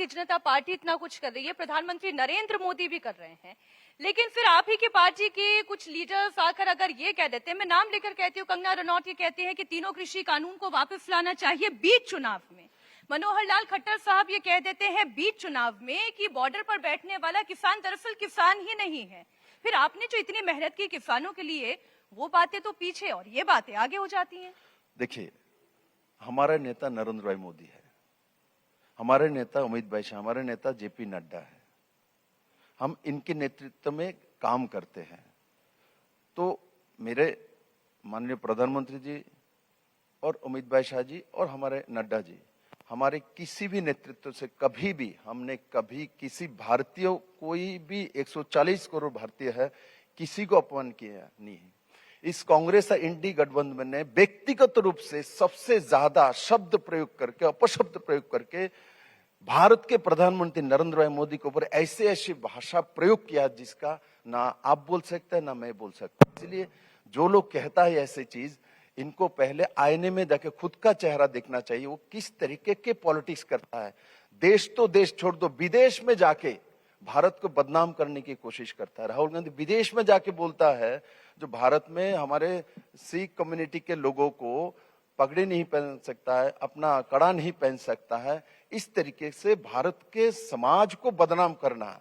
Bharatiya Janata party इतना कुछ कर रही है, प्रधानमंत्री नरेंद्र मोदी भी कर रहे हैं, लेकिन फिर आप ही की पार्टी के कुछ लीडर्स आकर अगर ये कह देते हैं, मैं नाम लेकर कहती हूँ, कंगना रनौत ये कहते हैं कि तीनों कृषि कानून को वापस लाना चाहिए बीच चुनाव में। मनोहर लाल खट्टर साहब ये कह देते हैं बीच चुनाव में कि बॉर्डर पर बैठने वाला किसान दरअसल किसान ही नहीं है। फिर आपने जो इतनी मेहनत की किसानों के लिए, वो बातें तो पीछे और ये बातें आगे हो जाती हैं। देखिए, हमारा नेता नरेंद्र भाई मोदी है, हमारे नेता अमित भाई शाह, हमारे नेता जेपी नड्डा है। हम इनके नेतृत्व में काम करते हैं। तो मेरे माननीय प्रधानमंत्री जी और अमित भाई शाह जी और हमारे नड्डा जी, हमारे किसी भी नेतृत्व से कभी भी हमने कभी किसी भारतीय, कोई भी 140 करोड़ भारतीय है, किसी को अपमान किया नहीं है। इस कांग्रेस और इंडी गठबंधन ने व्यक्तिगत रूप से सबसे ज्यादा शब्द प्रयोग करके, अपशब्द प्रयोग करके भारत के प्रधानमंत्री नरेंद्र भाई मोदी के ऊपर ऐसे ऐसी भाषा प्रयोग किया जिसका ना आप बोल सकते हैं ना मैं बोल सकता। इसलिए जो लोग कहता है ऐसी चीज, इनको पहले आईने में जाके खुद का चेहरा देखना चाहिए, वो किस तरीके के पॉलिटिक्स करता है। देश तो देश छोड़ दो, विदेश में जाके भारत को बदनाम करने की कोशिश करता है। राहुल गांधी विदेश में जाके बोलता है जो भारत में हमारे सिख कम्युनिटी के लोगों को पगड़ी नहीं पहन सकता है, अपना कड़ा नहीं पहन सकता है, इस तरीके से भारत के समाज को बदनाम करना,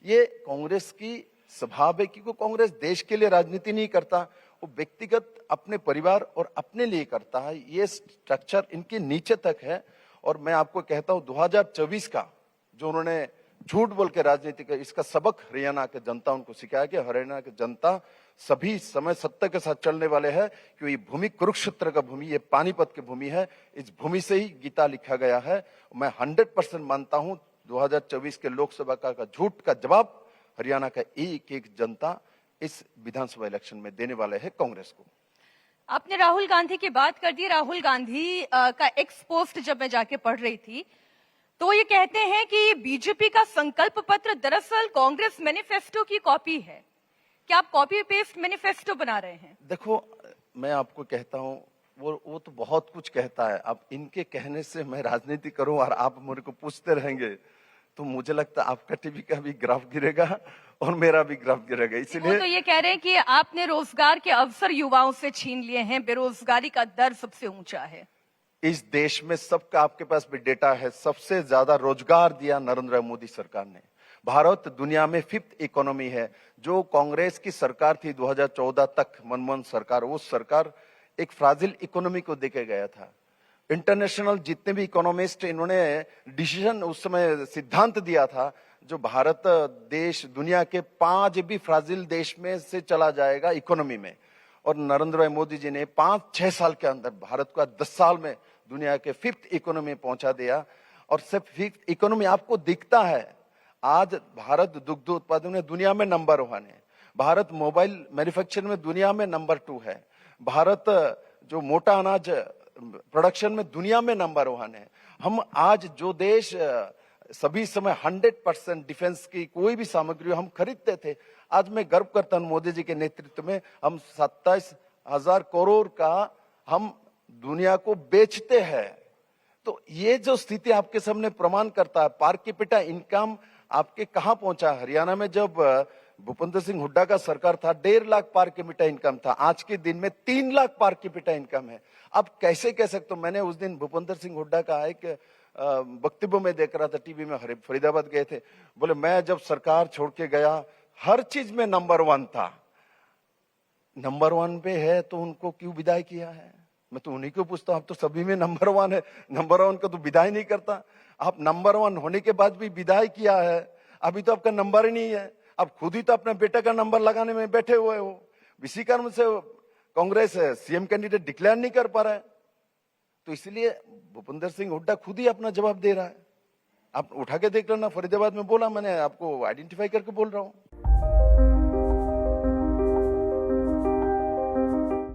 ये कांग्रेस की स्वभाव है। क्योंकि कांग्रेस देश के लिए राजनीति नहीं करता, वो व्यक्तिगत अपने परिवार और अपने लिए करता है। ये स्ट्रक्चर इनके नीचे तक है। और मैं आपको कहता हूं 2024 का जो उन्होंने झूठ बोल के राजनीति का, इसका सबक हरियाणा के जनता उनको सिखाया कि हरियाणा की जनता सभी समय सत्य के साथ चलने वाले हैं। क्योंकि ये भूमि कुरुक्षेत्र का भूमि, ये पानीपत की भूमि है, इस भूमि से ही गीता लिखा गया है। मैं 100% मानता हूं 2024 के लोकसभा का झूठ का जवाब हरियाणा का एक एक जनता इस विधानसभा इलेक्शन में देने वाले है कांग्रेस को। आपने राहुल गांधी की बात कर दी। राहुल गांधी का एक्स पोस्ट जब मैं जाके पढ़ रही थी तो ये कहते हैं कि बीजेपी का संकल्प पत्र दरअसल कांग्रेस मैनिफेस्टो की कॉपी है। क्या आप कॉपी पेस्ट मैनिफेस्टो बना रहे हैं? देखो, मैं आपको कहता हूं, वो तो बहुत कुछ कहता है। अब इनके कहने से मैं राजनीति करूं और आप मेरे को पूछते रहेंगे तो मुझे लगता है आपका टीवी का भी ग्राफ गिरेगा और मेरा भी ग्राफ गिरेगा। इसलिए तो ये कह रहे हैं कि आपने रोजगार के अवसर युवाओं से छीन लिए हैं, बेरोजगारी का दर सबसे ऊंचा है। इस देश में सबका आपके पास भी डेटा है, सबसे ज्यादा रोजगार दिया नरेंद्र मोदी सरकार ने। भारत दुनिया में 5th इकोनॉमी है। जो कांग्रेस की सरकार थी 2014 तक, मनमोहन सरकार, वो सरकार एक फ्राजिल इकोनॉमी को देके गया था। इंटरनेशनल जितने भी इकोनॉमिस्ट, इन्होंने डिसीजन उस समय सिद्धांत दिया था जो भारत देश दुनिया के 5 भी फ्राजिल देश में से चला जाएगा इकोनॉमी में। और नरेंद्र भाई मोदी जी ने 5-6 साल के अंदर भारत को 10 साल में दुनिया के 5th इकोनॉमी पहुंचा दिया। और सिर्फ 5th इकोनॉमी आपको दिखता है। आज भारत दुग्ध उत्पादन में दुनिया में नंबर 1 है, भारत मोबाइल मैन्युफैक्चरिंग में दुनिया में नंबर 2 है, भारत जो मोटा अनाज प्रोडक्शन में दुनिया में नंबर 1 है। हम आज जो देश सभी समय 100% डिफेंस की कोई भी सामग्री हम खरीदते थे, आज मैं गर्व करता हूं मोदी जी के नेतृत्व में हम 27,000 करोड़ का हम दुनिया को बेचते हैं। तो ये जो स्थिति आपके सामने प्रमाण करता है, पर कैपिटा इनकम आपके कहां पहुंचा। हरियाणा में जब भूपेंद्र सिंह हुड्डा का सरकार था 1.5 लाख पर कैपिटा इनकम था, आज के दिन में 3 लाख पर कैपिटा इनकम है। अब कैसे कह सकते हो। मैंने उस दिन भूपेंद्र सिंह हुड्डा का एक वक्तव्य में देख रहा था टीवी में, फरीदाबाद गए थे, बोले मैं जब सरकार छोड़ के गया हर चीज में नंबर 1 था। नंबर 1 पे है तो उनको क्यों विदाई किया है? मैं तो उन्हीं को पूछता हूं। आप तो सभी में नंबर 1 है, नंबर 1 का तो विदाई नहीं करता। आप नंबर 1 होने के बाद भी विदाई किया है, अभी तो आपका नंबर ही नहीं है। आप खुद ही तो अपने बेटे का नंबर लगाने में बैठे हुए हो। इसी कारण से कांग्रेस सीएम कैंडिडेट डिक्लेयर नहीं कर पा रहा है। तो इसलिए भूपेंद्र सिंह हुड्डा खुद ही अपना जवाब दे रहा है। आप उठा के देख लेना, फरीदाबाद में बोला, मैंने आपको आइडेंटिफाई करके बोल रहा हूं।